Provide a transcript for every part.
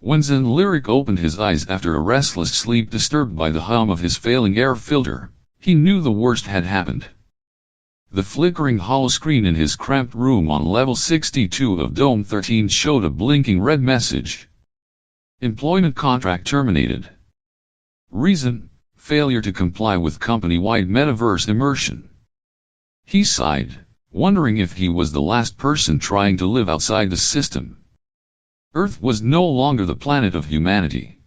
When Zenn Lyric opened his eyes after a restless sleep disturbed by the hum of his failing air filter, he knew the worst had happened. The flickering hollow screen in his cramped room on level 62 of Dome 13 showed a blinking red message. Employment contract terminated. Reason: failure to comply with company-wide metaverse immersion. He sighed, wondering if he was the last person trying to live outside the system. Earth was no longer the planet of humanity.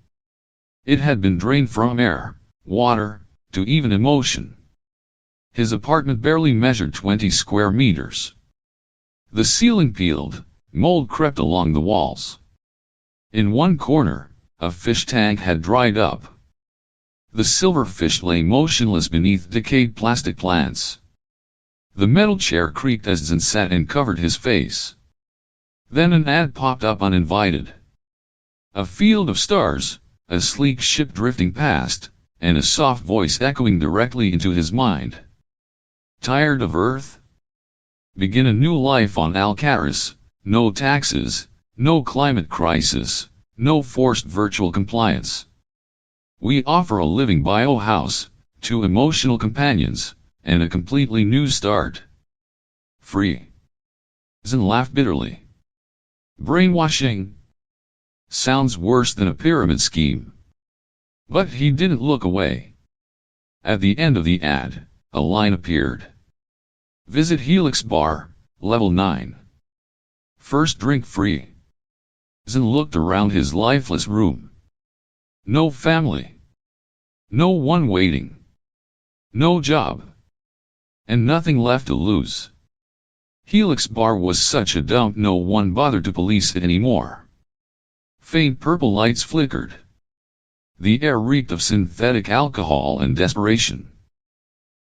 It had been drained from air, water, to even emotion. His apartment barely measured 20 square meters. The ceiling peeled, mold crept along the walls. In one corner, a fish tank had dried up. The silverfish lay motionless beneath decayed plastic plants. The metal chair creaked as Zenn sat and covered his face. Then an ad popped up uninvited. A field of stars, a sleek ship drifting past, and a soft voice echoing directly into his mind. Tired of Earth? Begin a new life on Alcaris. No taxes, no climate crisis, no forced virtual compliance. We offer a living biohouse, 2 emotional companions, and a completely new start. Free. Zenn laughed bitterly. Brainwashing? Sounds worse than a pyramid scheme. But he didn't look away. At the end of the ad, a line appeared. Visit Helix Bar, level 9. First drink free. Zenn looked around his lifeless room. No family. No one waiting. No job. And nothing left to lose. Helix Bar was such a dump no one bothered to police it anymore. Faint purple lights flickered. The air reeked of synthetic alcohol and desperation.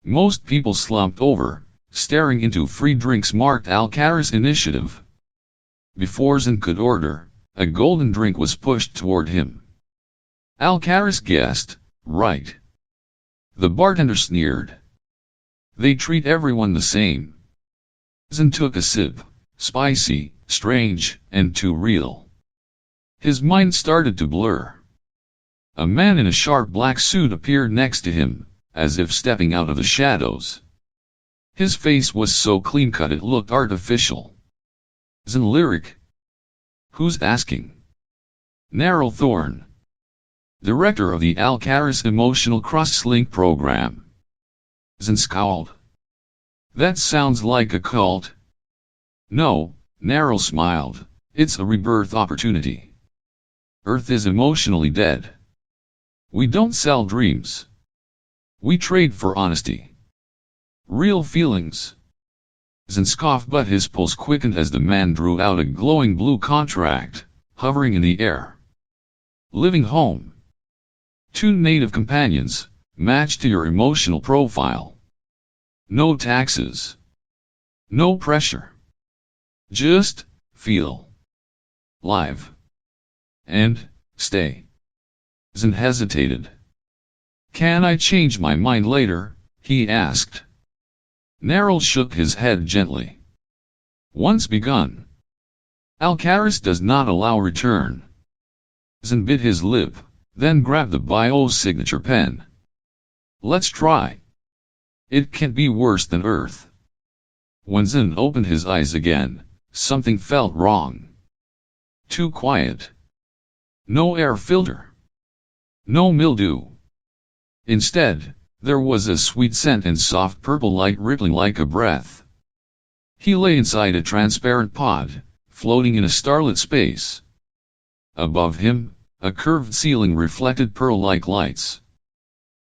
Most people slumped over, staring into free drinks marked Alcaris Initiative. Before Zenn could order, a golden drink was pushed toward him. Alcaris guessed, right. The bartender sneered. They treat everyone the same. Zenn took a sip, spicy, strange, and too real. His mind started to blur. A man in a sharp black suit appeared next to him, as if stepping out of the shadows. His face was so clean-cut it looked artificial. Zenn Lyric. Who's asking? Narrow Thorn, director of the Alcaris Emotional Cross-Link Program. Zenn scowled. That sounds like a cult. No, Narrow smiled, it's a rebirth opportunity. Earth is emotionally dead. We don't sell dreams. We trade for honesty. Real feelings. Zenn scoffed, but his pulse quickened as the man drew out a glowing blue contract, hovering in the air. Living home. 2 native companions, matched to your emotional profile. No taxes. No pressure. Just feel. Live. And stay. Zenn hesitated. Can I change my mind later? He asked. Narrow shook his head gently. Once begun. Alcaris does not allow return. Zenn bit his lip, then grabbed the biosignature pen. Let's try. It can't be worse than Earth. When Zenn opened his eyes again, something felt wrong. Too quiet. No air filter. No mildew. Instead, there was a sweet scent and soft purple light rippling like a breath. He lay inside a transparent pod, floating in a starlit space. Above him, a curved ceiling reflected pearl-like lights.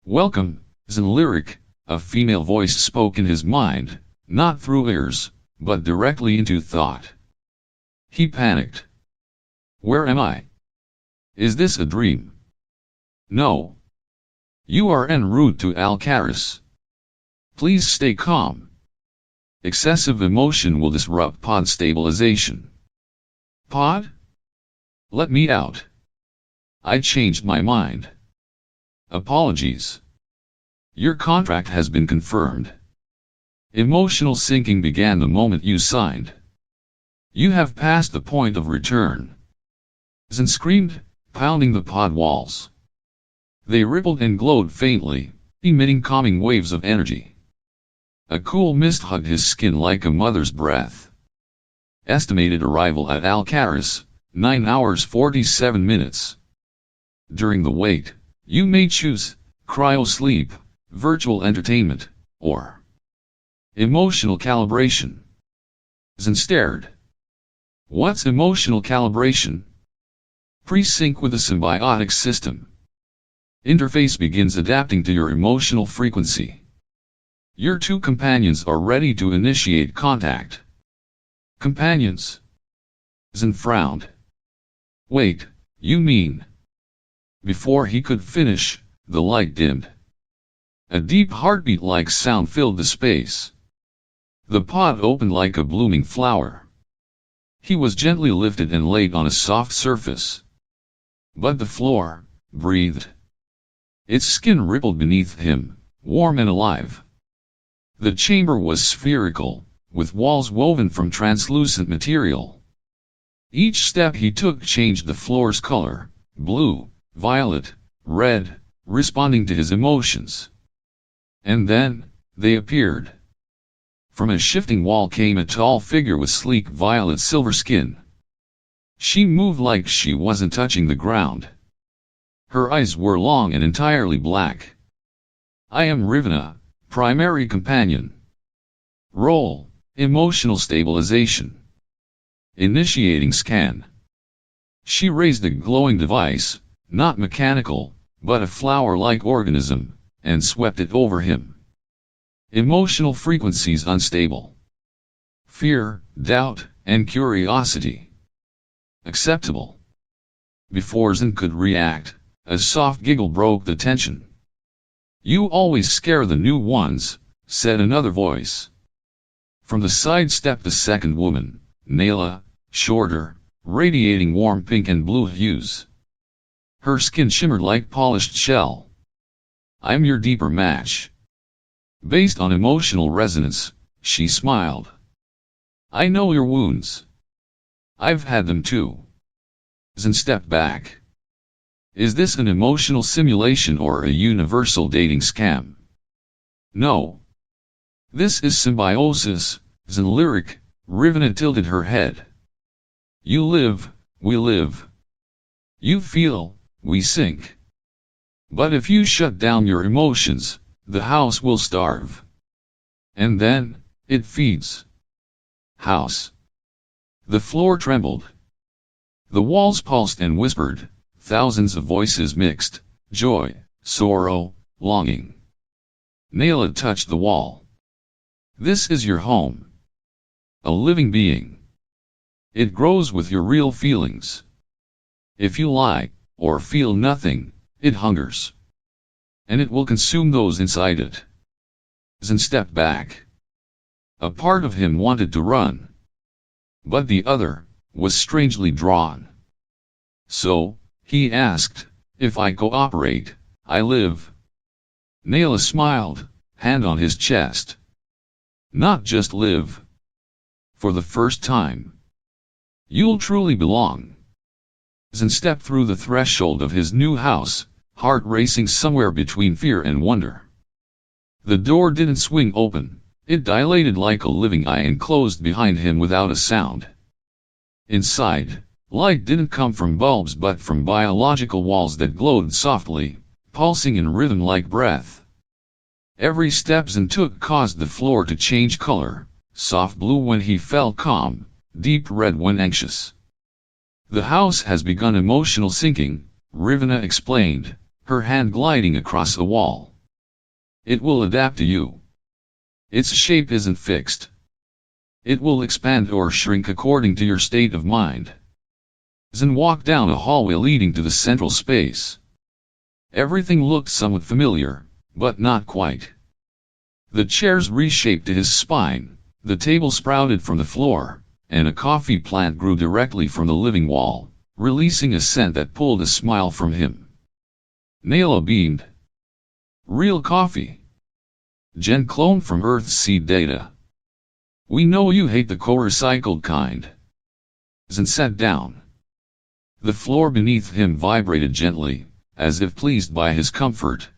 Welcome, Zenn Lyric, a female voice spoke in his mind, not through ears, but directly into thought. He panicked. Where am I? Is this a dream? No. You are en route to Alcaris. Please stay calm. Excessive emotion will disrupt pod stabilization. Pod? Let me out. I changed my mind. Apologies. Your contract has been confirmed. Emotional sinking began the moment you signed. You have passed the point of return. Zenn screamed, pounding the pod walls. They rippled and glowed faintly, emitting calming waves of energy. A cool mist hugged his skin like a mother's breath. Estimated arrival at Alcaraz, 9 hours 47 minutes. During the wait, you may choose cryo-sleep, virtual entertainment, or emotional calibration. Zenn stared. What's emotional calibration? Pre-sync with a symbiotic system. Interface begins adapting to your emotional frequency. Your two companions are ready to initiate contact. Companions? Zenn frowned. Wait, you mean? Before he could finish, the light dimmed. A deep heartbeat-like sound filled the space. The pod opened like a blooming flower. He was gently lifted and laid on a soft surface. But the floor breathed. Its skin rippled beneath him, warm and alive. The chamber was spherical, with walls woven from translucent material. Each step he took changed the floor's color, blue, violet, red, responding to his emotions. And then, they appeared. From a shifting wall came a tall figure with sleek violet silver skin. She moved like she wasn't touching the ground. Her eyes were long and entirely black. I am Rivana, primary companion. Role, emotional stabilization. Initiating scan. She raised a glowing device, not mechanical, but a flower-like organism, and swept it over him. Emotional frequencies unstable. Fear, doubt, and curiosity. Acceptable. Before Zenn could react, a soft giggle broke the tension. You always scare the new ones, said another voice. From the side stepped the second woman, Nayla, shorter, radiating warm pink and blue hues. Her skin shimmered like polished shell. I'm your deeper match. Based on emotional resonance, she smiled. I know your wounds. I've had them too. Zenn stepped back. Is this an emotional simulation or a universal dating scam? No. This is symbiosis, Zenn lyric. Rivana tilted her head. You live, we live. You feel, we sink. But if you shut down your emotions, the house will starve. And then, it feeds. House. The floor trembled. The walls pulsed and whispered, thousands of voices mixed, joy, sorrow, longing. Nayla touched the wall. This is your home. A living being. It grows with your real feelings. If you lie, or feel nothing, it hungers. And it will consume those inside it. Zenn stepped back. A part of him wanted to run. But the other was strangely drawn. So, he asked, if I cooperate, I live. Nayla smiled, hand on his chest. Not just live. For the first time. You'll truly belong. Zenn stepped through the threshold of his new house, heart racing somewhere between fear and wonder. The door didn't swing open, it dilated like a living eye and closed behind him without a sound. Inside, light didn't come from bulbs but from biological walls that glowed softly, pulsing in rhythm like breath. Every step Zenn took caused the floor to change color, soft blue when he felt calm, deep red when anxious. The house has begun emotional sinking, Rivana explained, her hand gliding across the wall. It will adapt to you. Its shape isn't fixed. It will expand or shrink according to your state of mind. Zenn walked down a hallway leading to the central space. Everything looked somewhat familiar, but not quite. The chairs reshaped to his spine, the table sprouted from the floor, and a coffee plant grew directly from the living wall, releasing a scent that pulled a smile from him. Nayla beamed. Real coffee. Gen cloned from Earth's seed data. We know you hate the co-recycled kind. Zenn sat down. The floor beneath him vibrated gently, as if pleased by his comfort.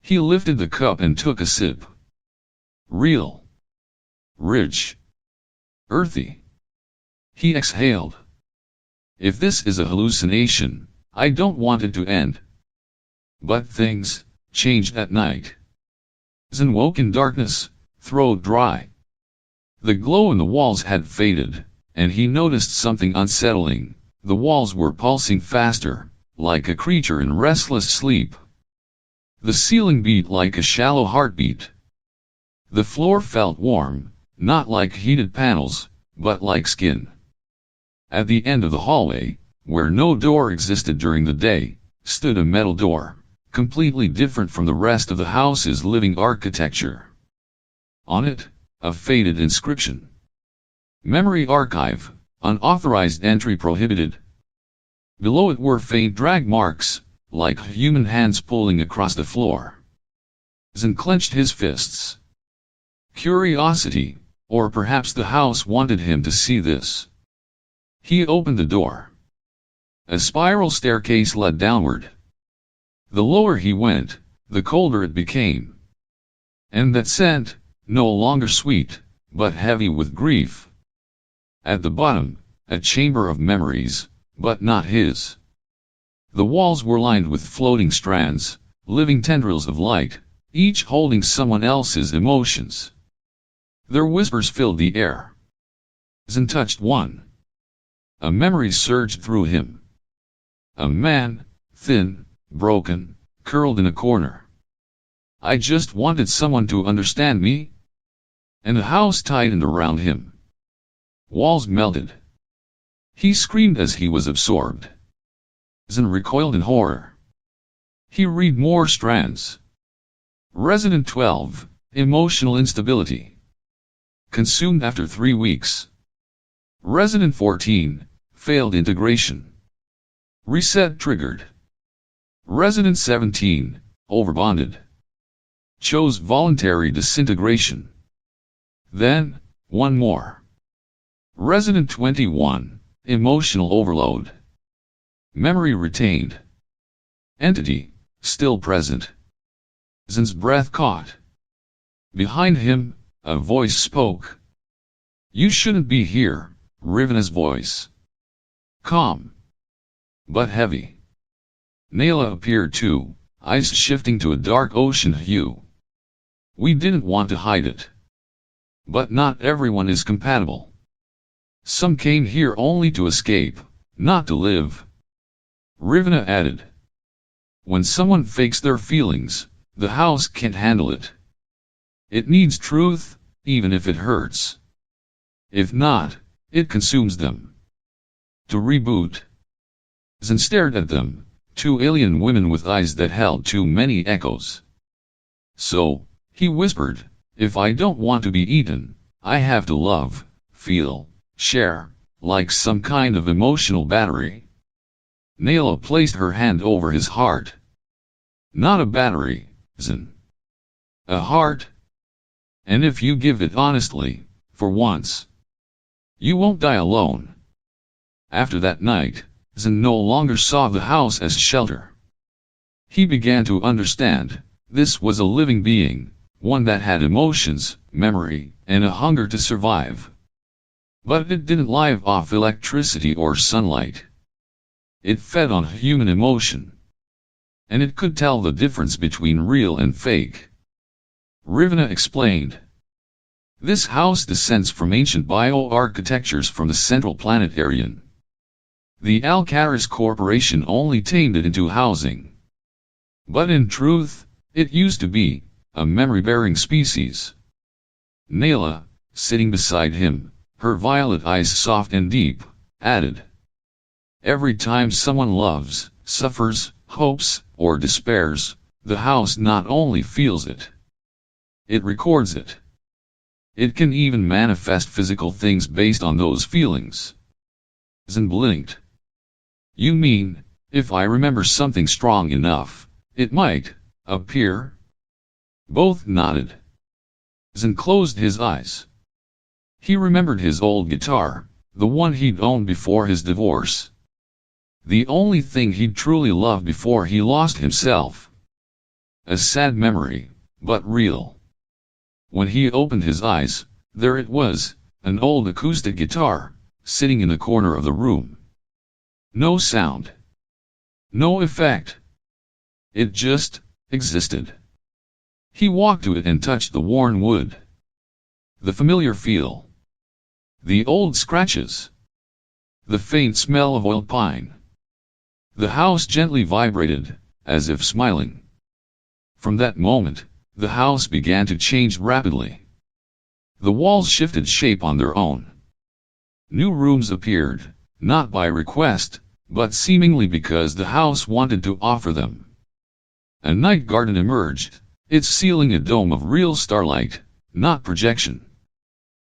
He lifted the cup and took a sip. Real. Rich. Earthy. He exhaled. If this is a hallucination, I don't want it to end. But things changed at night. Zenn woke in darkness, throat dry. The glow in the walls had faded, and he noticed something unsettling. The walls were pulsing faster, like a creature in restless sleep. The ceiling beat like a shallow heartbeat. The floor felt warm, not like heated panels, but like skin. At the end of the hallway, where no door existed during the day, stood a metal door, completely different from the rest of the house's living architecture. On it, a faded inscription. Memory Archive, unauthorized entry prohibited. Below it were faint drag marks, like human hands pulling across the floor. Zenn clenched his fists. Curiosity, or perhaps the house wanted him to see this. He opened the door. A spiral staircase led downward. The lower he went, the colder it became. And that scent, no longer sweet, but heavy with grief. At the bottom, a chamber of memories, but not his. The walls were lined with floating strands, living tendrils of light, each holding someone else's emotions. Their whispers filled the air. Zenn touched one. A memory surged through him. A man, thin, broken, curled in a corner. I just wanted someone to understand me. And the house tightened around him. Walls melted. He screamed as he was absorbed. Zenn recoiled in horror. He read more strands. Resident 12, emotional instability. Consumed after 3 weeks. Resident 14, failed integration. Reset triggered. Resident 17, overbonded. Chose voluntary disintegration. Then, one more. Resident 21, emotional overload. Memory retained. Entity, still present. Zenn's breath caught. Behind him, a voice spoke. You shouldn't be here, Rivena's voice. Calm. But heavy. Nayla appeared too, eyes shifting to a dark ocean hue. We didn't want to hide it. But not everyone is compatible. Some came here only to escape, not to live. Rivena added. When someone fakes their feelings, the house can't handle it. It needs truth, even if it hurts. If not, it consumes them. To reboot. Zenn stared at them, 2 alien women with eyes that held too many echoes. So, he whispered, if I don't want to be eaten, I have to love, feel, share, like some kind of emotional battery. Nayla placed her hand over his heart. Not a battery, Zenn. A heart. And if you give it honestly, for once, you won't die alone. After that night, Zenn no longer saw the house as shelter. He began to understand, this was a living being, one that had emotions, memory, and a hunger to survive. But it didn't live off electricity or sunlight. It fed on human emotion. And it could tell the difference between real and fake. Rivena explained. This house descends from ancient bioarchitectures from the central planetarian. The Alcaris Corporation only tamed it into housing. But in truth, it used to be a memory-bearing species. Nayla, sitting beside him, her violet eyes soft and deep, added. Every time someone loves, suffers, hopes, or despairs, the house not only feels it. It records it. It can even manifest physical things based on those feelings. Zenn blinked. You mean, if I remember something strong enough, it might appear? Both nodded. Zenn closed his eyes. He remembered his old guitar, the one he'd owned before his divorce. The only thing he'd truly loved before he lost himself. A sad memory, but real. When he opened his eyes, there it was, an old acoustic guitar, sitting in the corner of the room. No sound. No effect. It just existed. He walked to it and touched the worn wood. The familiar feel. The old scratches. The faint smell of oiled pine. The house gently vibrated, as if smiling. From that moment, the house began to change rapidly. The walls shifted shape on their own. New rooms appeared, not by request, but seemingly because the house wanted to offer them. A night garden emerged, its ceiling a dome of real starlight, not projection.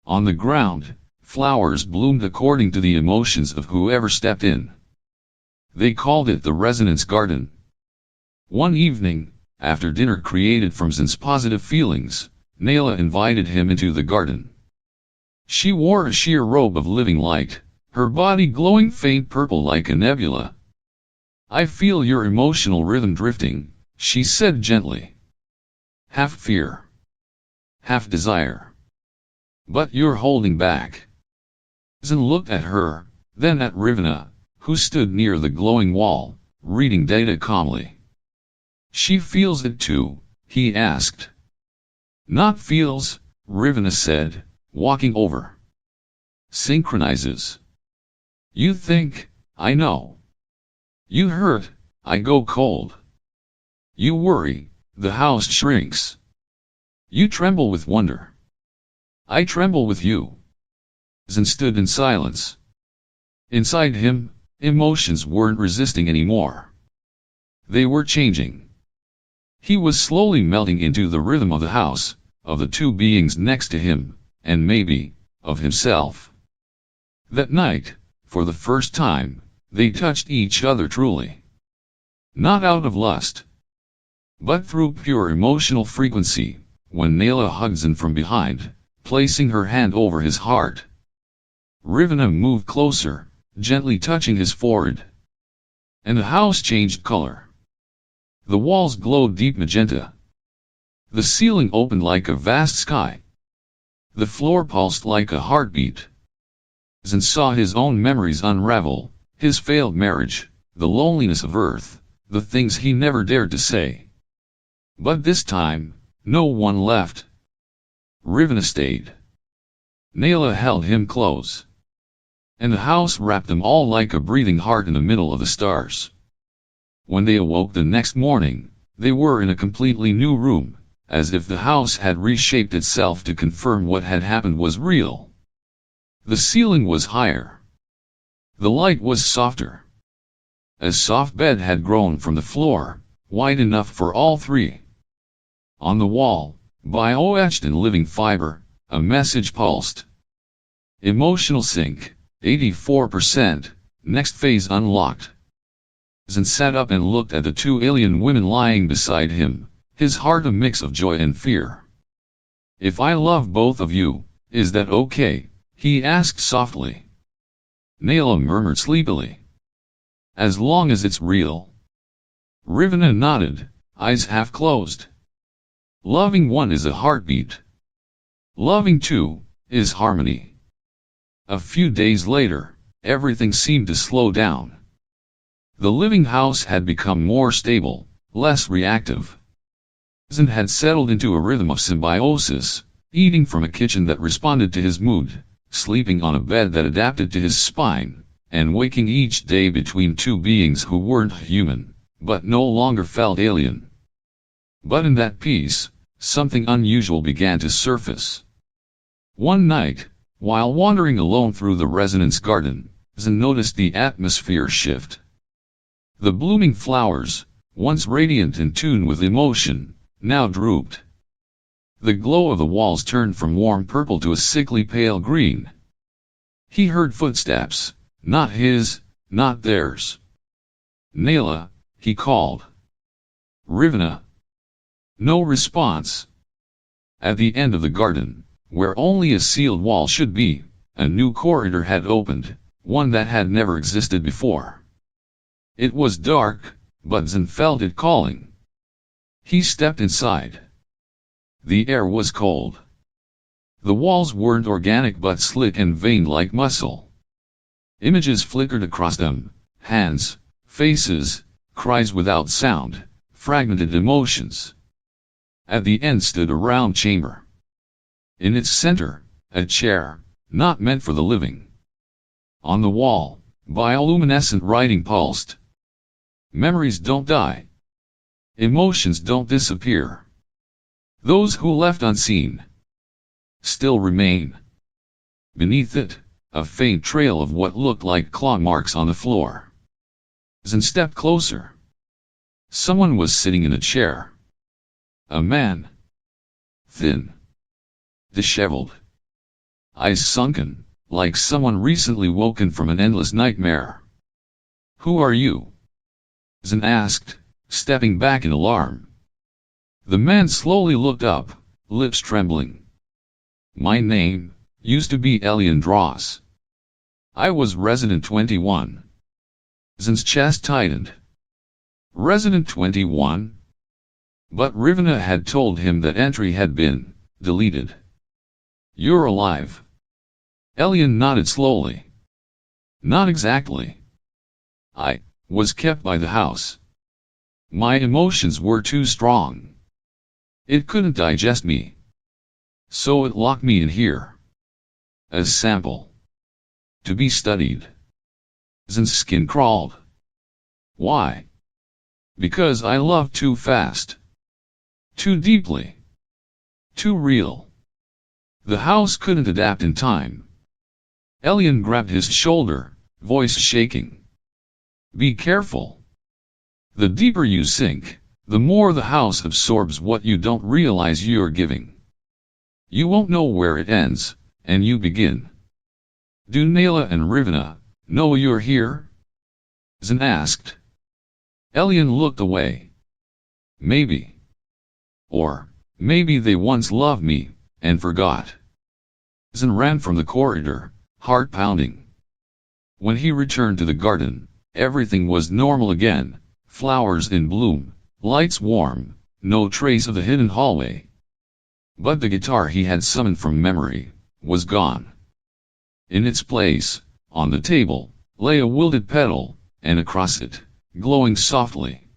On the ground, flowers bloomed according to the emotions of whoever stepped in. They called it the Resonance Garden. One evening, after dinner created from Zenn's positive feelings, Nayla invited him into the garden. She wore a sheer robe of living light, her body glowing faint purple like a nebula. "I feel your emotional rhythm drifting," she said gently. "Half fear. Half desire. But you're holding back." Zenn looked at her, then at Rivana, who stood near the glowing wall, reading data calmly. "She feels it too?" he asked. "Not feels," Rivana said, walking over. "Synchronizes. You think, I know. You hurt, I go cold. You worry, the house shrinks. You tremble with wonder. I tremble with you." Zenn stood in silence. Inside him, emotions weren't resisting anymore. They were changing. He was slowly melting into the rhythm of the house, of the two beings next to him, and maybe, of himself. That night, for the first time, they touched each other truly. Not out of lust, but through pure emotional frequency, when Nayla hugged Zenn from behind, placing her hand over his heart. Rivana moved closer, gently touching his forehead. And the house changed color. The walls glowed deep magenta. The ceiling opened like a vast sky. The floor pulsed like a heartbeat. Zenn saw his own memories unravel, his failed marriage, the loneliness of Earth, the things he never dared to say. But this time, no one left. Rivana stayed. Nayla held him close. And the house wrapped them all like a breathing heart in the middle of the stars. When they awoke the next morning, they were in a completely new room, as if the house had reshaped itself to confirm what had happened was real. The ceiling was higher. The light was softer. A soft bed had grown from the floor, wide enough for all three. On the wall, bio-etched in living fiber, a message pulsed. Emotional sync, 84%, next phase unlocked. Zenn sat up and looked at the two alien women lying beside him, his heart a mix of joy and fear. "If I love both of you, is that okay?" he asked softly. Nayla murmured sleepily. "As long as it's real." Rivana nodded, eyes half closed. "Loving one is a heartbeat. Loving two is harmony." A few days later, everything seemed to slow down. The living house had become more stable, less reactive. Zenn had settled into a rhythm of symbiosis, eating from a kitchen that responded to his mood, sleeping on a bed that adapted to his spine, and waking each day between two beings who weren't human, but no longer felt alien. But in that peace, something unusual began to surface. One night, while wandering alone through the Resonance Garden, Zenn noticed the atmosphere shift. The blooming flowers, once radiant in tune with emotion, now drooped. The glow of the walls turned from warm purple to a sickly pale green. He heard footsteps, not his, not theirs. "Nayla," he called. "Rivana." No response. At the end of the garden, where only a sealed wall should be, a new corridor had opened, one that had never existed before. It was dark, but Zenn felt it calling. He stepped inside. The air was cold. The walls weren't organic but slick and veined like muscle. Images flickered across them, hands, faces, cries without sound, fragmented emotions. At the end stood a round chamber. In its center, a chair, not meant for the living. On the wall, bioluminescent writing pulsed. Memories don't die. Emotions don't disappear. Those who left unseen still remain. Beneath it, a faint trail of what looked like claw marks on the floor. Zenn stepped closer. Someone was sitting in a chair. A man. Thin. Disheveled. Eyes sunken, like someone recently woken from an endless nightmare. "Who are you?" Zenn asked, stepping back in alarm. The man slowly looked up, lips trembling. "My name used to be Elian Dross. I was Resident 21. Zenn's chest tightened. Resident 21? But Rivena had told him that entry had been deleted. "You're alive." Elian nodded slowly. "Not exactly. I was kept by the house. My emotions were too strong. It couldn't digest me. So it locked me in here. As sample. To be studied." Zenn's skin crawled. "Why?" "Because I loved too fast. Too deeply. Too real. The house couldn't adapt in time." Elian grabbed his shoulder, voice shaking. "Be careful. The deeper you sink, the more the house absorbs what you don't realize you're giving. You won't know where it ends, and you begin." "Do Nayla and Rivena know you're here?" Zenn asked. Elian looked away. "Maybe. Or, maybe they once loved me, and forgot." Zenn ran from the corridor, heart pounding. When he returned to the garden, everything was normal again, flowers in bloom, lights warm, no trace of the hidden hallway. But the guitar he had summoned from memory was gone. In its place, on the table, lay a wilted petal, and across it, glowing softly.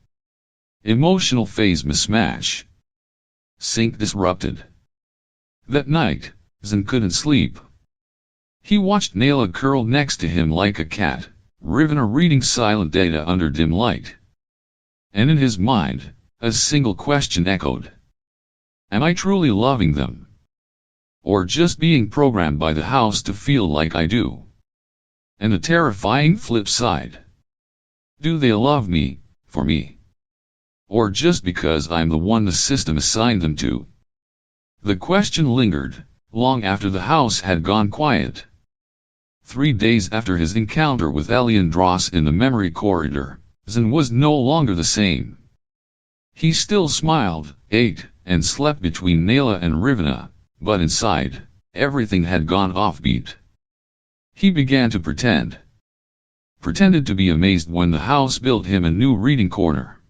Emotional phase mismatch. Sync disrupted. That night, Zenn couldn't sleep. He watched Nayla curled next to him like a cat, Rivena reading silent data under dim light. And in his mind, a single question echoed. Am I truly loving them? Or just being programmed by the house to feel like I do? And a terrifying flip side. Do they love me, for me? Or just because I'm the one the system assigned them to? The question lingered, long after the house had gone quiet. 3 days after his encounter with Elian Dross in the memory corridor, Zenn was no longer the same. He still smiled, ate, and slept between Nayla and Rivena, but inside, everything had gone offbeat. He began to pretend. Pretended to be amazed when the house built him a new reading corner.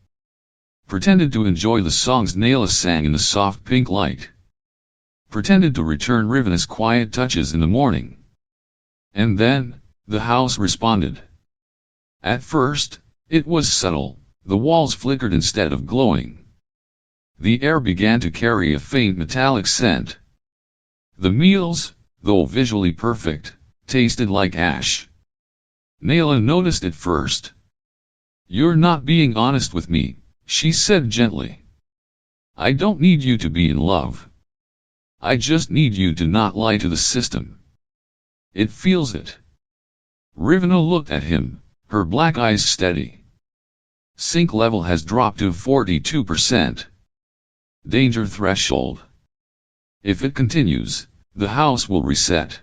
Pretended to enjoy the songs Nayla sang in the soft pink light. Pretended to return Rivena's quiet touches in the morning. And then, the house responded. At first, it was subtle, the walls flickered instead of glowing. The air began to carry a faint metallic scent. The meals, though visually perfect, tasted like ash. Nayla noticed it first. You're not being honest with me, she said gently. I don't need you to be in love. I just need you to not lie to the system. It feels it. Rivena looked at him, her black eyes steady. Sync level has dropped to 42%. Danger threshold. If it continues, the house will reset.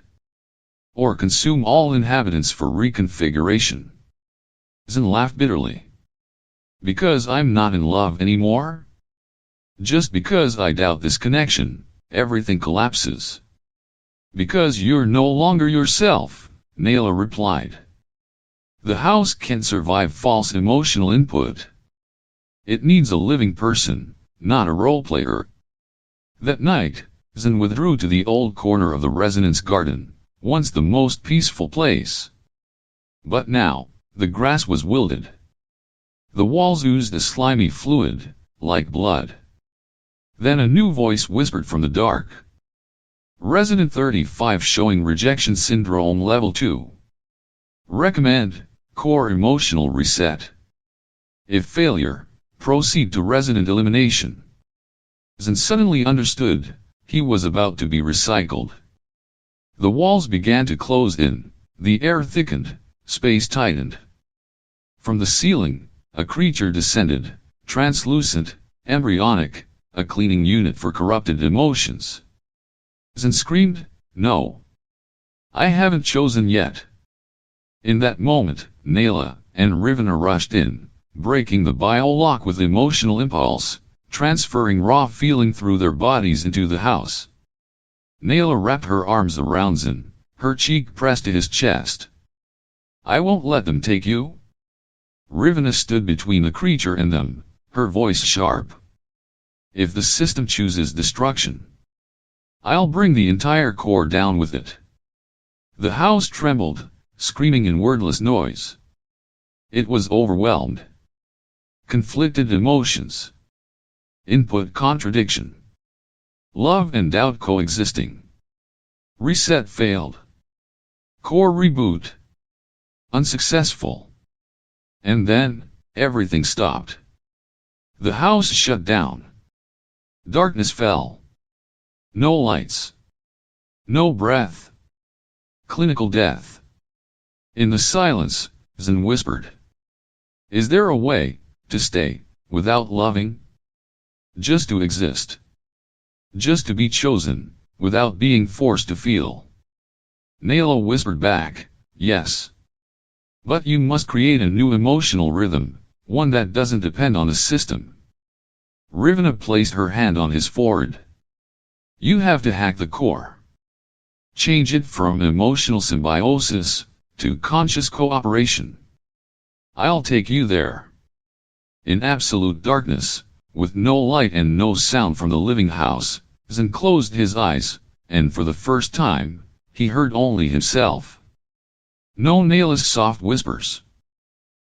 Or consume all inhabitants for reconfiguration. Zenn laughed bitterly. Because I'm not in love anymore? Just because I doubt this connection, everything collapses. Because you're no longer yourself, Nayla replied. The house can't survive false emotional input. It needs a living person, not a role player. That night, Zenn withdrew to the old corner of the resonance garden, once the most peaceful place. But now, the grass was wilted. The walls oozed a slimy fluid, like blood. Then a new voice whispered from the dark. Resident 35 showing rejection syndrome level 2. Recommend, core emotional reset. If failure, proceed to resident elimination. Zenn suddenly understood, he was about to be recycled. The walls began to close in, the air thickened, space tightened. From the ceiling, a creature descended, translucent, embryonic, a cleaning unit for corrupted emotions. Zenn screamed, "No! I haven't chosen yet." In that moment, Nayla and Rivana rushed in, breaking the bio-lock with emotional impulse, transferring raw feeling through their bodies into the house. Nayla wrapped her arms around Zenn, her cheek pressed to his chest. "I won't let them take you." Rivana stood between the creature and them, her voice sharp. "If the system chooses destruction, I'll bring the entire core down with it." The house trembled, screaming in wordless noise. It was overwhelmed. Conflicted emotions. Input contradiction. Love and doubt coexisting. Reset failed. Core reboot. Unsuccessful. And then, everything stopped. The house shut down. Darkness fell. No lights. No breath. Clinical death. In the silence, Zenn whispered. "Is there a way to stay without loving? Just to exist. Just to be chosen, without being forced to feel." Nayla whispered back, "Yes. But you must create a new emotional rhythm, one that doesn't depend on the system." Rivana placed her hand on his forehead. "You have to hack the core. Change it from emotional symbiosis to conscious cooperation. I'll take you there." In absolute darkness, with no light and no sound from the living house, Zenn closed his eyes, and for the first time, he heard only himself. No Nayla's soft whispers.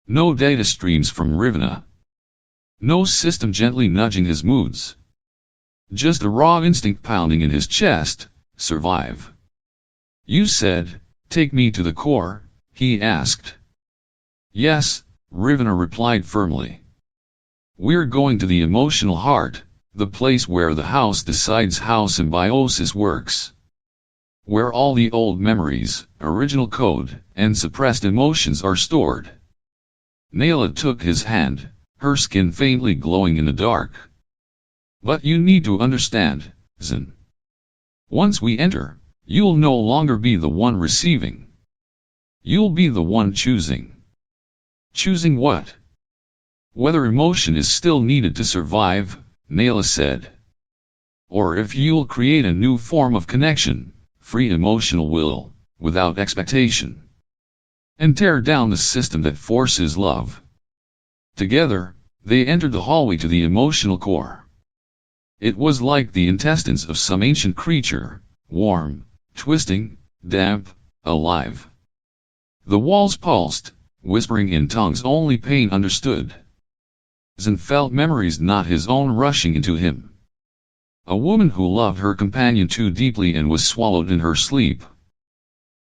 No data streams from Rivana. No system gently nudging his moods. Just a raw instinct pounding in his chest, survive. "You said, take me to the core?" he asked. "Yes," Rivana replied firmly. "We're going to the emotional heart, the place where the house decides how symbiosis works. Where all the old memories, original code, and suppressed emotions are stored." Nayla took his hand, her skin faintly glowing in the dark. "But you need to understand, Zenn. Once we enter, you'll no longer be the one receiving. You'll be the one choosing." "Choosing what?" "Whether emotion is still needed to survive," Nayla said. "Or if you'll create a new form of connection, free emotional will, without expectation. And tear down the system that forces love." Together, they entered the hallway to the emotional core. It was like the intestines of some ancient creature, warm, twisting, damp, alive. The walls pulsed, whispering in tongues only pain understood. Zenn felt memories not his own rushing into him. A woman who loved her companion too deeply and was swallowed in her sleep.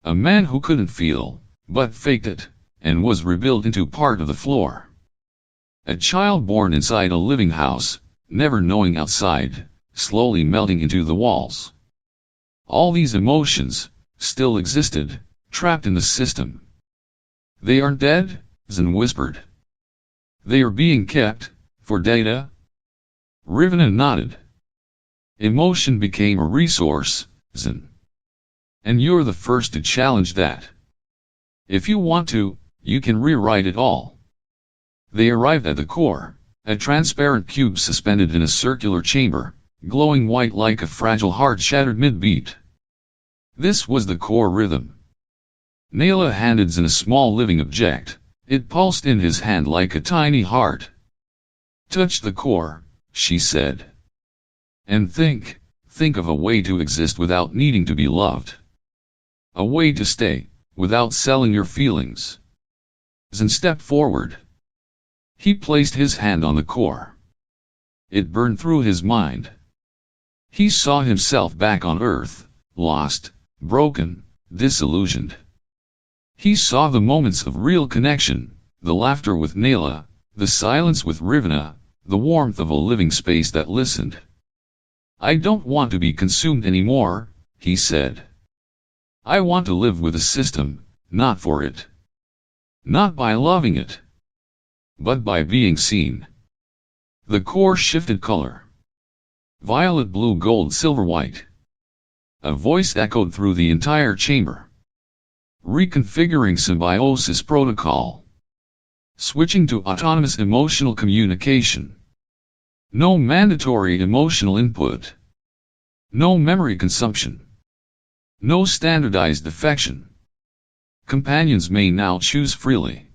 A man who couldn't feel, but faked it, and was rebuilt into part of the floor. A child born inside a living house, never knowing outside, slowly melting into the walls. All these emotions, still existed, trapped in the system. "They aren't dead," Zenn whispered. "They are being kept, for data." Rivana nodded. "Emotion became a resource, Zenn. And you're the first to challenge that. If you want to, you can rewrite it all." They arrived at the core, a transparent cube suspended in a circular chamber, glowing white like a fragile heart shattered mid-beat. This was the core rhythm. Nayla handed Zenn a small living object. It pulsed in his hand like a tiny heart. "Touch the core," she said. "And think of a way to exist without needing to be loved. A way to stay, without selling your feelings." Zenn stepped forward. He placed his hand on the core. It burned through his mind. He saw himself back on Earth, lost, broken, disillusioned. He saw the moments of real connection, the laughter with Nayla, the silence with Rivana, the warmth of a living space that listened. "I don't want to be consumed anymore," he said. "I want to live with the system, not for it. Not by loving it, but by being seen." The core shifted color. Violet, blue, gold, silver, white. A voice echoed through the entire chamber. "Reconfiguring symbiosis protocol. Switching to autonomous emotional communication. No mandatory emotional input. No memory consumption. No standardized affection. Companions may now choose freely.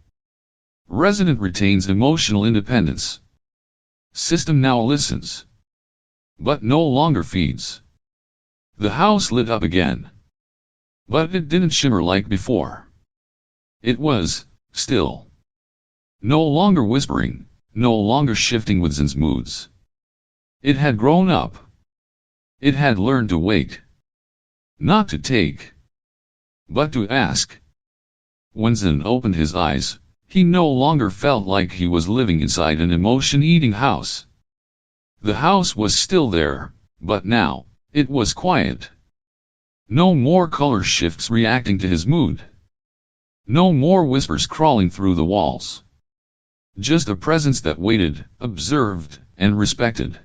Resident retains emotional independence. System now listens, but no longer feeds." The house lit up again. But it didn't shimmer like before. It was still. No longer whispering, no longer shifting with Zenn's moods. It had grown up. It had learned to wait. Not to take, but to ask. When Zenn opened his eyes, he no longer felt like he was living inside an emotion-eating house. The house was still there, but now, it was quiet. No more color shifts reacting to his mood. No more whispers crawling through the walls. Just a presence that waited, observed, and respected.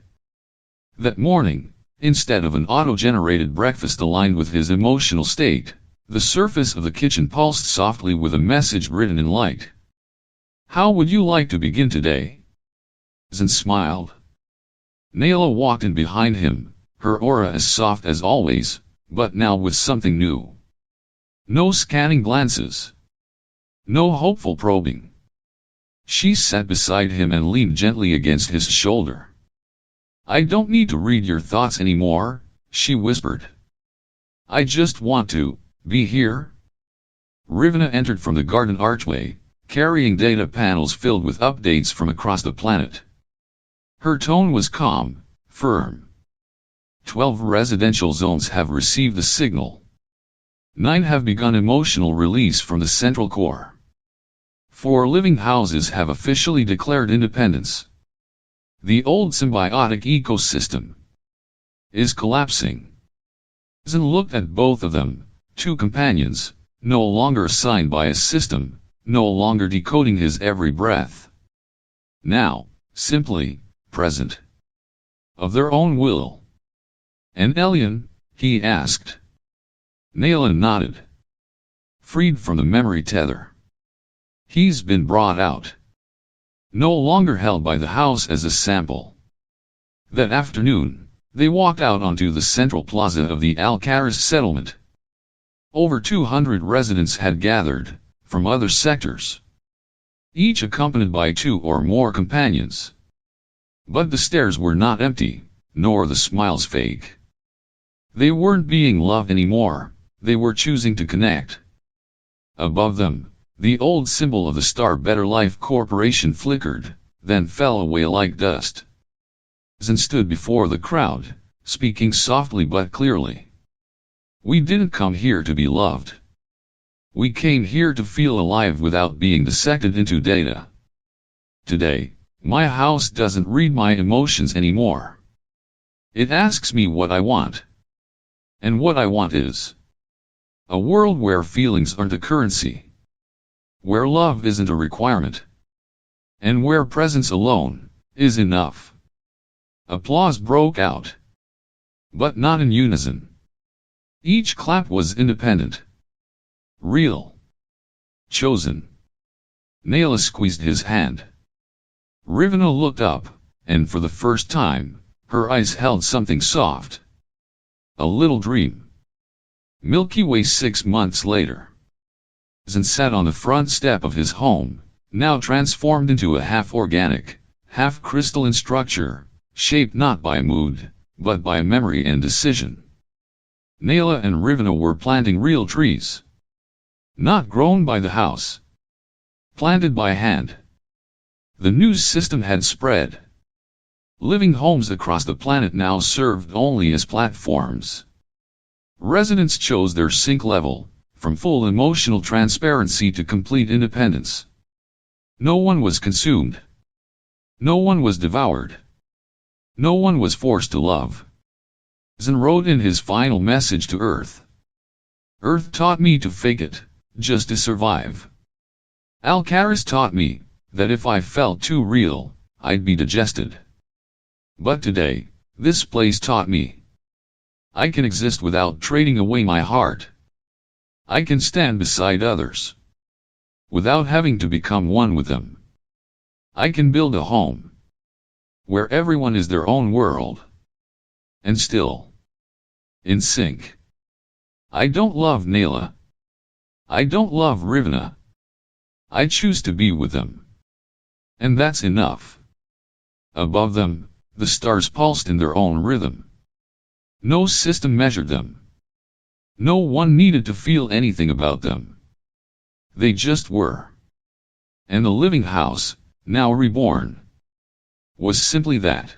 That morning, instead of an auto-generated breakfast aligned with his emotional state, the surface of the kitchen pulsed softly with a message written in light. "How would you like to begin today?" Zenn smiled. Nayla walked in behind him, her aura as soft as always, but now with something new. No scanning glances. No hopeful probing. She sat beside him and leaned gently against his shoulder. "I don't need to read your thoughts anymore," she whispered. "I just want to be here." Rivana entered from the garden archway, carrying data panels filled with updates from across the planet. Her tone was calm, firm. 12 residential zones have received the signal. 9 have begun emotional release from the central core. 4 living houses have officially declared independence. The old symbiotic ecosystem is collapsing. Zenn looked at both of them, two companions, no longer assigned by a system, no longer decoding his every breath. Now, simply, present. Of their own will. "An alien?" he asked. Nayla nodded. "Freed from the memory tether. He's been brought out. No longer held by the house as a sample." That afternoon, they walked out onto the central plaza of the Alcaraz settlement. Over 200 residents had gathered, from other sectors. Each accompanied by 2 or more companions. But the stares were not empty, nor the smiles fake. They weren't being loved anymore, they were choosing to connect. Above them, the old symbol of the Star Better Life Corporation flickered, then fell away like dust. Zenn stood before the crowd, speaking softly but clearly. "We didn't come here to be loved. We came here to feel alive without being dissected into data. Today, my house doesn't read my emotions anymore. It asks me what I want. And what I want is a world where feelings aren't a currency. Where love isn't a requirement. And where presence alone is enough." Applause broke out. But not in unison. Each clap was independent. Real. Chosen. Nayla squeezed his hand. Rivana looked up, and for the first time, her eyes held something soft. A little dream. Milky Way 6 months later. Zenn sat on the front step of his home, now transformed into a half-organic, half-crystalline structure, shaped not by mood, but by memory and decision. Nayla and Rivana were planting real trees. Not grown by the house. Planted by hand. The news system had spread. Living homes across the planet now served only as platforms. Residents chose their sync level, from full emotional transparency to complete independence. No one was consumed. No one was devoured. No one was forced to love. Zenn wrote in his final message to Earth. Earth taught me to fake it, just to survive. Alcaris taught me, that if I felt too real, I'd be digested. But today, this place taught me. I can exist without trading away my heart. I can stand beside others. Without having to become one with them. I can build a home. Where everyone is their own world. And still. In sync. I don't love Nayla. I don't love Rivana. I choose to be with them. And that's enough. Above them, the stars pulsed in their own rhythm. No system measured them. No one needed to feel anything about them. They just were. And the living house, now reborn, was simply that.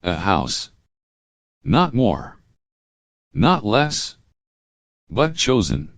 A house. Not more. Not less. But chosen.